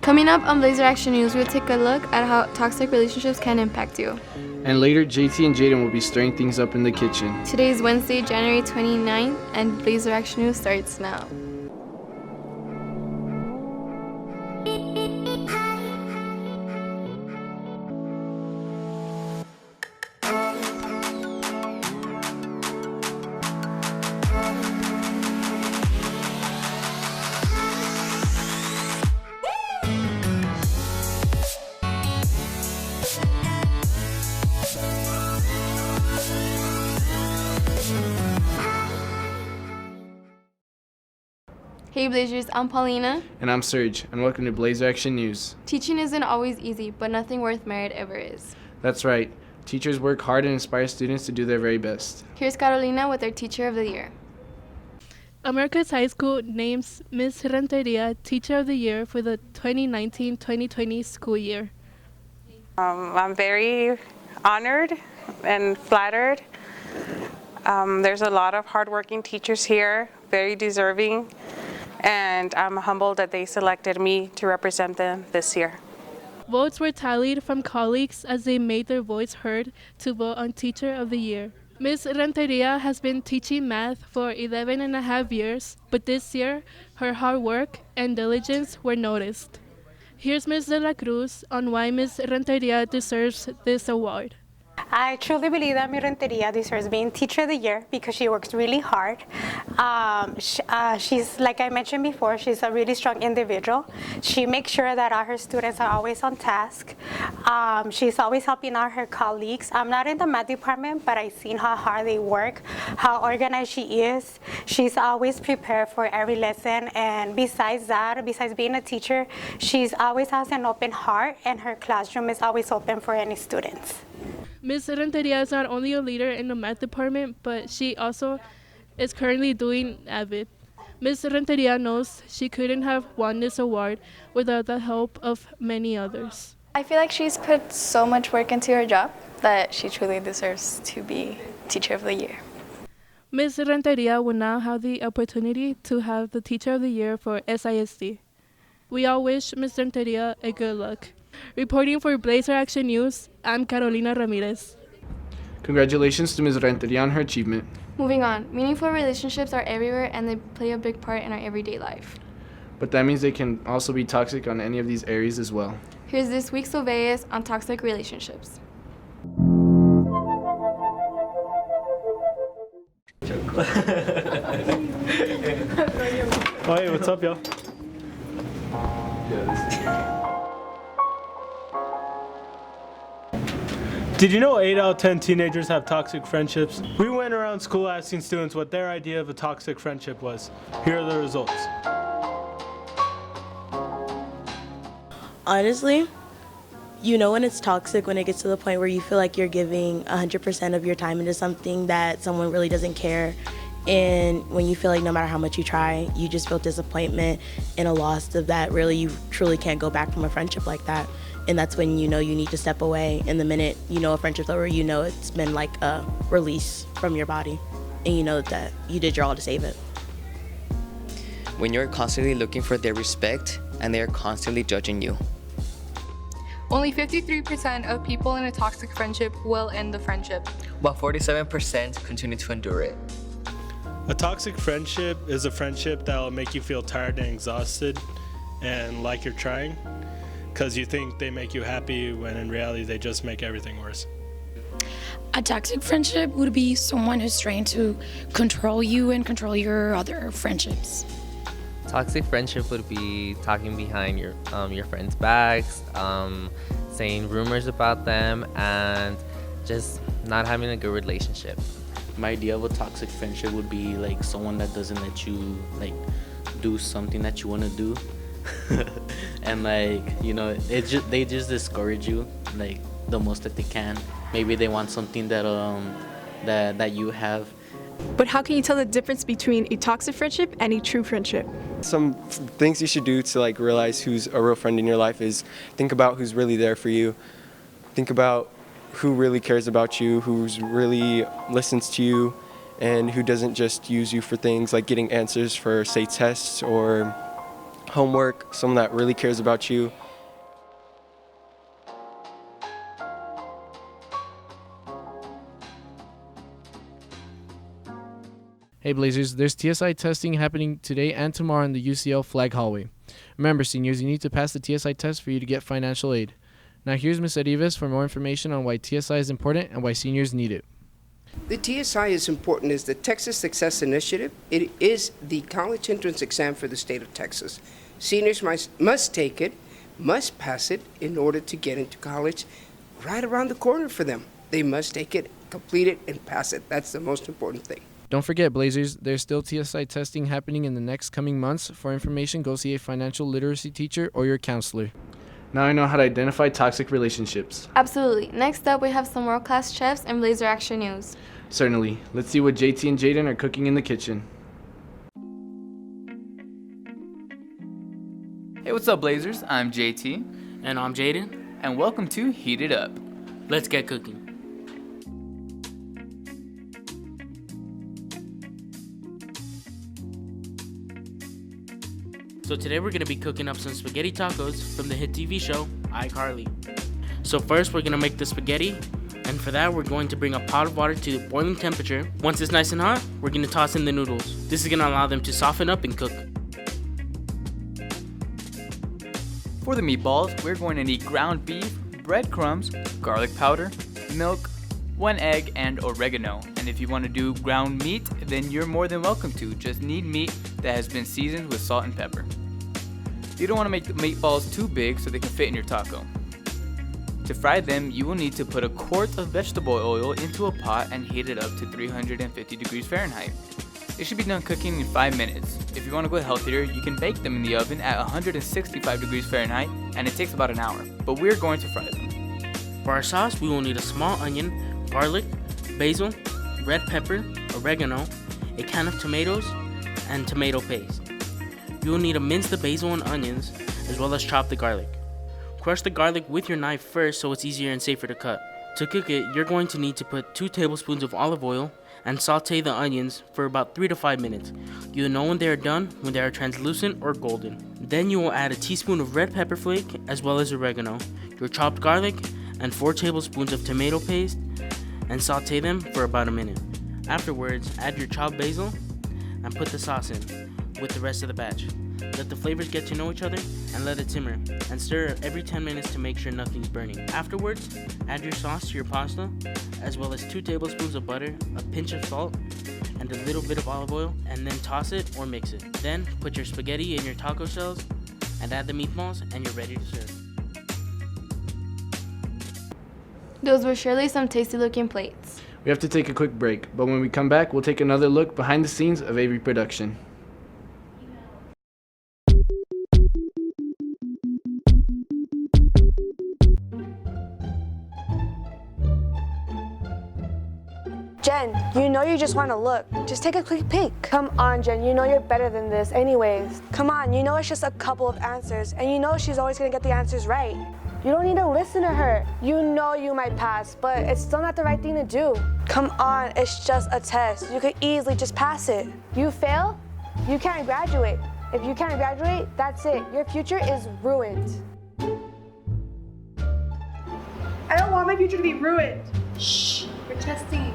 Coming up on Blazer Action News, we'll take a look at how toxic relationships can impact you. And later, JT and Jaden will be stirring things up in the kitchen. Today is Wednesday, January 29th, and Blazer Action News starts now. Hey Blazers, I'm Paulina. And I'm Serge, and welcome to Blazer Action News. Teaching isn't always easy, but nothing worth merit ever is. That's right. Teachers work hard and inspire students to do their very best. Here's Carolina with our Teacher of the Year. Americas High School names Ms. Renteria Teacher of the Year for the 2019-2020 school year. I'm very honored and flattered. There's a lot of hardworking teachers here, very deserving, and I'm humbled that they selected me to represent them this year. Votes were tallied from colleagues as they made their voice heard to vote on Teacher of the Year. Ms. Renteria has been teaching math for 11 and a half years, but this year her hard work and diligence were noticed. Here's Ms. De La Cruz on why Ms. Renteria deserves this award. I truly believe that Ms. Renteria deserves being Teacher of the Year because she works really hard. She's, like I mentioned before, she's a really strong individual. She makes sure that all her students are always on task. She's always helping out her colleagues. I'm not in the math department, but I've seen how hard they work, how organized she is. She's always prepared for every lesson, and besides that, besides being a teacher, she's always has an open heart, and her classroom is always open for any students. Ms. Renteria is not only a leader in the math department, but she also is currently doing AVID. Ms. Renteria knows she couldn't have won this award without the help of many others. I feel like she's put so much work into her job that she truly deserves to be Teacher of the Year. Ms. Renteria will now have the opportunity to have the Teacher of the Year for SISD. We all wish Ms. Renteria a good luck. Reporting for Blazer Action News, I'm Carolina Ramirez. Congratulations to Ms. Renteria on her achievement. Moving on, meaningful relationships are everywhere and they play a big part in our everyday life. But that means they can also be toxic on any of these areas as well. Here's this week's Oveas on toxic relationships. Oh, hey, what's up, y'all? Did you know 8 out of 10 teenagers have toxic friendships? We went around school asking students what their idea of a toxic friendship was. Here are the results. Honestly, you know when it's toxic when it gets to the point where you feel like you're giving 100% of your time into something that someone really doesn't care. And when you feel like no matter how much you try, you just feel disappointment and a loss of that really you truly can't go back from a friendship like that. And that's when you know you need to step away. And the minute you know a friendship's over, you know it's been like a release from your body. And you know that you did your all to save it. When you're constantly looking for their respect and they're constantly judging you. Only 53% of people in a toxic friendship will end the friendship, while 47% continue to endure it. A toxic friendship is a friendship that will make you feel tired and exhausted and like you're trying, because you think they make you happy when in reality they just make everything worse. A toxic friendship would be someone who's trying to control you and control your other friendships. Toxic friendship would be talking behind your friends' backs, saying rumors about them, and just not having a good relationship. My idea of a toxic friendship would be like someone that doesn't let you like do something that you want to do, and like they just discourage you like the most that they can. Maybe they want something that you have. But how can you tell the difference between a toxic friendship and a true friendship? Some things you should do to like realize who's a real friend in your life is think about who's really there for you. Think about who really cares about you, who's really listens to you, and who doesn't just use you for things like getting answers for, say, tests or homework, someone that really cares about you. Hey Blazers, there's TSI testing happening today and tomorrow in the UCL Flag Hallway. Remember, seniors, you need to pass the TSI test for you to get financial aid. Now here's Ms. Arribas for more information on why TSI is important and why seniors need it. The TSI is important as the Texas Success Initiative. It is the college entrance exam for the state of Texas. Seniors must take it, must pass it in order to get into college right around the corner for them. They must take it, complete it, and pass it. That's the most important thing. Don't forget, Blazers, there's still TSI testing happening in the next coming months. For information, go see a financial literacy teacher or your counselor. Now I know how to identify toxic relationships. Absolutely. Next up, we have some world-class chefs and Blazer Action News. Certainly. Let's see what JT and Jaden are cooking in the kitchen. Hey, what's up, Blazers? I'm JT. And I'm Jaden. And welcome to Heat It Up. Let's get cooking. So today we're going to be cooking up some spaghetti tacos from the hit TV show, iCarly. So first we're going to make the spaghetti, and for that we're going to bring a pot of water to boiling temperature. Once it's nice and hot, we're going to toss in the noodles. This is going to allow them to soften up and cook. For the meatballs, we're going to need ground beef, breadcrumbs, garlic powder, milk, 1 egg, and oregano. And if you want to do ground meat, then you're more than welcome to. Just need meat that has been seasoned with salt and pepper. You don't want to make the meatballs too big so they can fit in your taco. To fry them, you will need to put a quart of vegetable oil into a pot and heat it up to 350 degrees Fahrenheit. It should be done cooking in 5 minutes. If you want to go healthier, you can bake them in the oven at 165 degrees Fahrenheit, and it takes about an hour, but we're going to fry them. For our sauce, we will need a small onion, garlic, basil, red pepper, oregano, a can of tomatoes, and tomato paste. You will need to mince the basil and onions, as well as chop the garlic. Crush the garlic with your knife first so it's easier and safer to cut. To cook it, you're going to need to put 2 tablespoons of olive oil and saute the onions for about 3 to 5 minutes. You'll know when they are done when they are translucent or golden. Then you will add a teaspoon of red pepper flake, as well as oregano, your chopped garlic, and 4 tablespoons of tomato paste, and saute them for about a minute. Afterwards, add your chopped basil and put the sauce in with the rest of the batch. Let the flavors get to know each other and let it simmer, and stir every 10 minutes to make sure nothing's burning. Afterwards, add your sauce to your pasta, as well as 2 tablespoons of butter, a pinch of salt, and a little bit of olive oil, and then toss it or mix it. Then put your spaghetti in your taco shells and add the meatballs, and you're ready to serve. Those were surely some tasty looking plates. We have to take a quick break, but when we come back, we'll take another look behind the scenes of Avery Production. Jen, you know you just want to look. Just take a quick peek. Come on, Jen, you know you're better than this anyways. Come on, you know it's just a couple of answers, and you know she's always gonna get the answers right. You don't need to listen to her. You know you might pass, but it's still not the right thing to do. Come on, it's just a test. You could easily just pass it. You fail, you can't graduate. If you can't graduate, that's it. Your future is ruined. I don't want my future to be ruined. Shh, we're testing.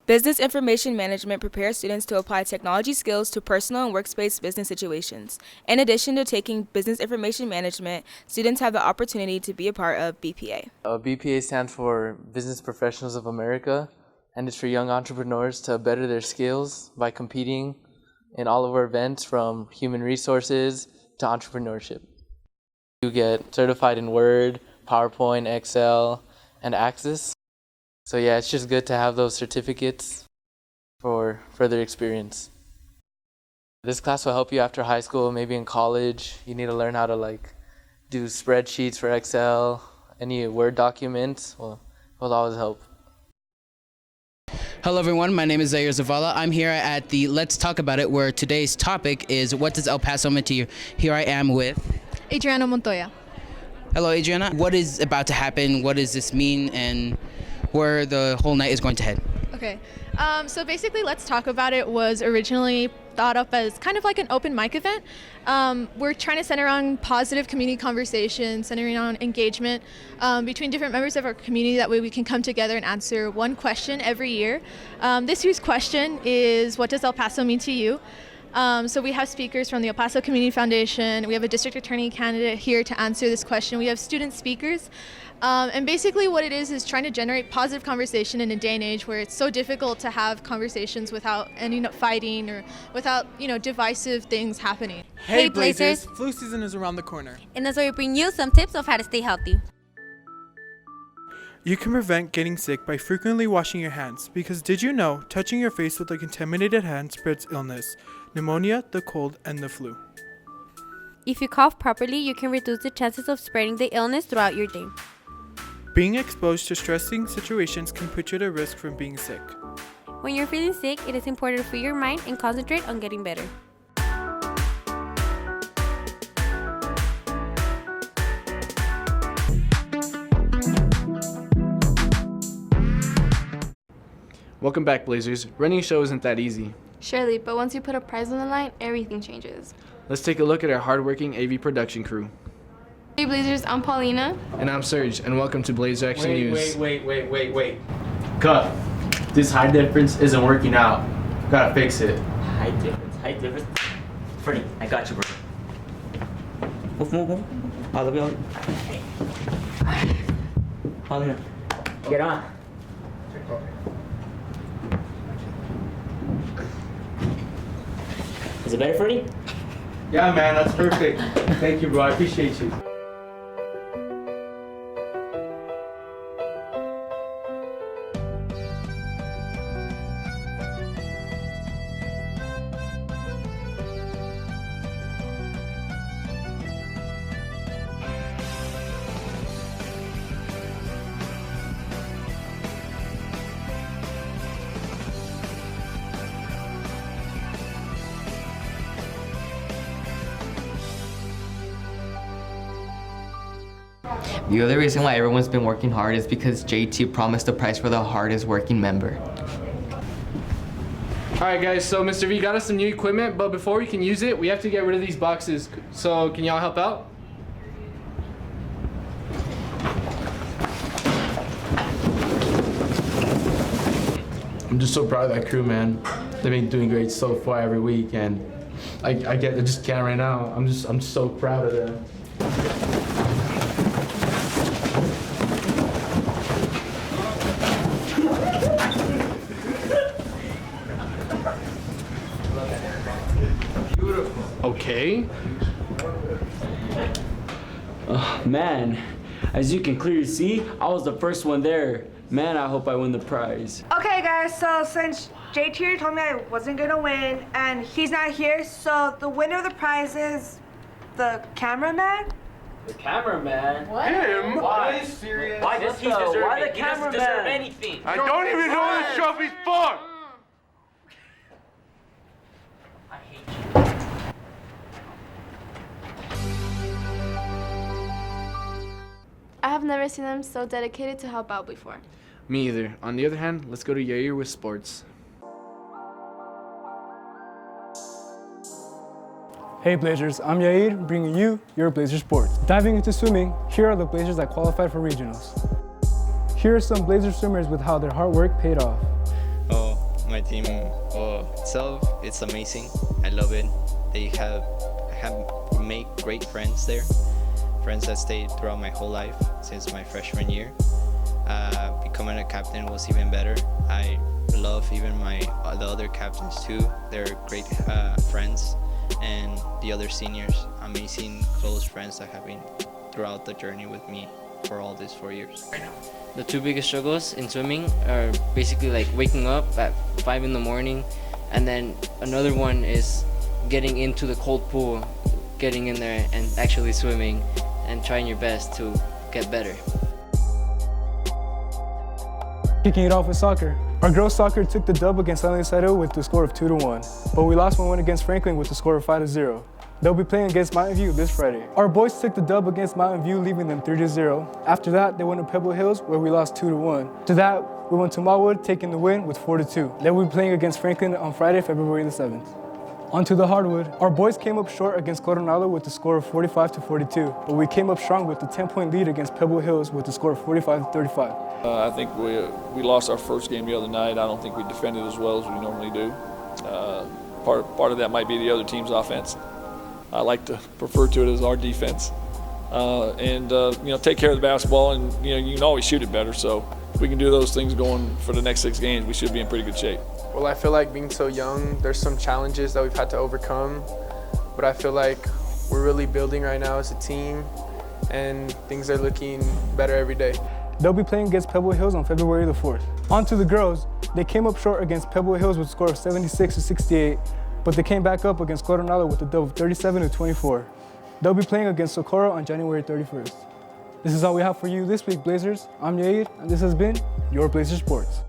Business Information Management prepares students to apply technology skills to personal and workspace business situations. In addition to taking Business Information Management, students have the opportunity to be a part of BPA. BPA stands for Business Professionals of America, and it's for young entrepreneurs to better their skills by competing in all of our events from human resources to entrepreneurship. You get certified in Word, PowerPoint, Excel, and Access. So yeah, it's just good to have those certificates for further experience. This class will help you after high school, maybe in college. You need to learn how to do spreadsheets for Excel, any Word documents will always help. Hello everyone, my name is Zaire Zavala. I'm here at the Let's Talk About It, where today's topic is what does El Paso mean to you? Here I am with Adriana Montoya. Hello, Adriana. What is about to happen? What does this mean, and where the whole night is going to head? Okay. So basically, Let's Talk About It was originally thought up as kind of like an open mic event. We're trying to center on positive community conversations, centering on engagement between different members of our community. That way we can come together and answer one question every year. This year's question is, what does El Paso mean to you? So we have speakers from the El Paso Community Foundation. We have a district attorney candidate here to answer this question. We have student speakers. And basically what it is trying to generate positive conversation in a day and age where it's so difficult to have conversations without ending up fighting or without, divisive things happening. Hey Blazers! Flu season is around the corner. And that's why we bring you some tips of how to stay healthy. You can prevent getting sick by frequently washing your hands, because did you know touching your face with a contaminated hand spreads illness, pneumonia, the cold, and the flu. If you cough properly, you can reduce the chances of spreading the illness throughout your day. Being exposed to stressing situations can put you at risk from being sick. When you're feeling sick, it is important to free your mind and concentrate on getting better. Welcome back, Blazers. Running a show isn't that easy. Surely, but once you put a prize on the line, everything changes. Let's take a look at our hardworking AV production crew. Hey Blazers, I'm Paulina. And I'm Serge, and welcome to Blazer Action News. Wait. Cut. This high difference isn't working out. Gotta fix it. High difference. Freddie, I got you, bro. Move. All the way. Paulina, get on. Is it better, Freddie? Yeah, man, that's perfect. Thank you, bro. I appreciate you. The other reason why everyone's been working hard is because JT promised a prize for the hardest working member. Alright guys, so Mr. V got us some new equipment, but before we can use it, we have to get rid of these boxes. So can y'all help out? I'm just so proud of that crew, man. They've been doing great so far every week, and I just can't right now. I'm so proud of them. Okay. Oh, man, as you can clearly see, I was the first one there. Man, I hope I win the prize. Okay, guys, so since JT here told me I wasn't gonna win, and he's not here, so the winner of the prize is the cameraman? The cameraman? What? Him? Why? Are you serious? Why does he deserve it? Why the He doesn't cameraman? deserve anything. I don't even know what this trophy's for! I have never seen them so dedicated to help out before. Me either. On the other hand, let's go to Yair with sports. Hey Blazers, I'm Yair, bringing you your Blazer Sports. Diving into swimming, here are the Blazers that qualified for regionals. Here are some Blazer swimmers with how their hard work paid off. Oh, my team itself, it's amazing. I love it. They have made great friends there. Friends that stayed throughout my whole life since my freshman year. Becoming a captain was even better. I love even the other captains too. They're great friends. And the other seniors, amazing close friends that have been throughout the journey with me for all these 4 years. The two biggest struggles in swimming are basically like waking up at 5 in the morning, and then another one is getting into the cold pool, getting in there and actually swimming and trying your best to get better. Kicking it off with soccer. Our girls soccer took the dub against San Luis with the score of 2-1, but we lost 1-1 against Franklin with the score of 5-0. They'll be playing against Mountain View this Friday. Our boys took the dub against Mountain View, leaving them 3-0. After that, they went to Pebble Hills, where we lost 2-1. After that, we went to Malwood, taking the win with 4-2. Then we'll be playing against Franklin on Friday, February the 7th. On to the hardwood. Our boys came up short against Coronado with the score of 45-42, but we came up strong with the 10-point lead against Pebble Hills with the score of 45-35. I think we lost our first game the other night. I don't think we defended as well as we normally do. Part of that might be the other team's offense. I like to refer to it as our defense. Take care of the basketball, and you can always shoot it better. So if we can do those things going for the next 6 games, we should be in pretty good shape. Well, I feel like being so young, there's some challenges that we've had to overcome, but I feel like we're really building right now as a team, and things are looking better every day. They'll be playing against Pebble Hills on February the 4th. On to the girls. They came up short against Pebble Hills with a score of 76-68, but they came back up against Coronado with a dub of 37-24. They'll be playing against Socorro on January 31st. This is all we have for you this week, Blazers. I'm Yair, and this has been your Blazer Sports.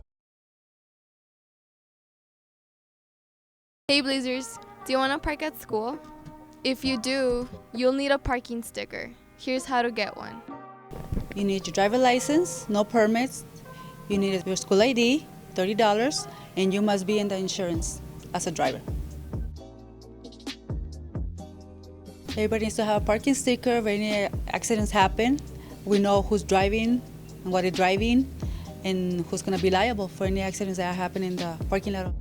Hey Blazers, do you want to park at school? If you do, you'll need a parking sticker. Here's how to get one. You need your driver license, no permits. You need your school ID, $30, and you must be in the insurance as a driver. Everybody needs to have a parking sticker. If any accidents happen, we know who's driving and what is driving and who's going to be liable for any accidents that happen in the parking lot.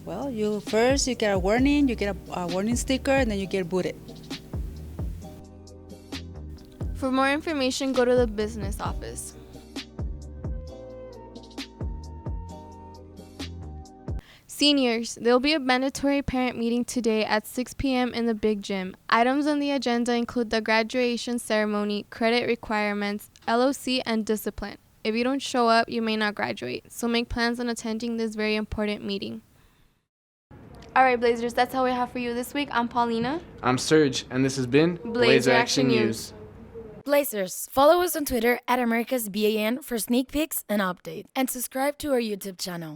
Well, you get a warning, you get a warning sticker, and then you get booted. For more information, go to the business office. Seniors, there will be a mandatory parent meeting today at 6 p.m. in the big gym. Items on the agenda include the graduation ceremony, credit requirements, LOC, and discipline. If you don't show up, you may not graduate, so make plans on attending this very important meeting. All right, Blazers, that's all we have for you this week. I'm Paulina. I'm Serge, and this has been Blazer Action News. Blazers, follow us on Twitter @AmericasBAN for sneak peeks and updates, and subscribe to our YouTube channel.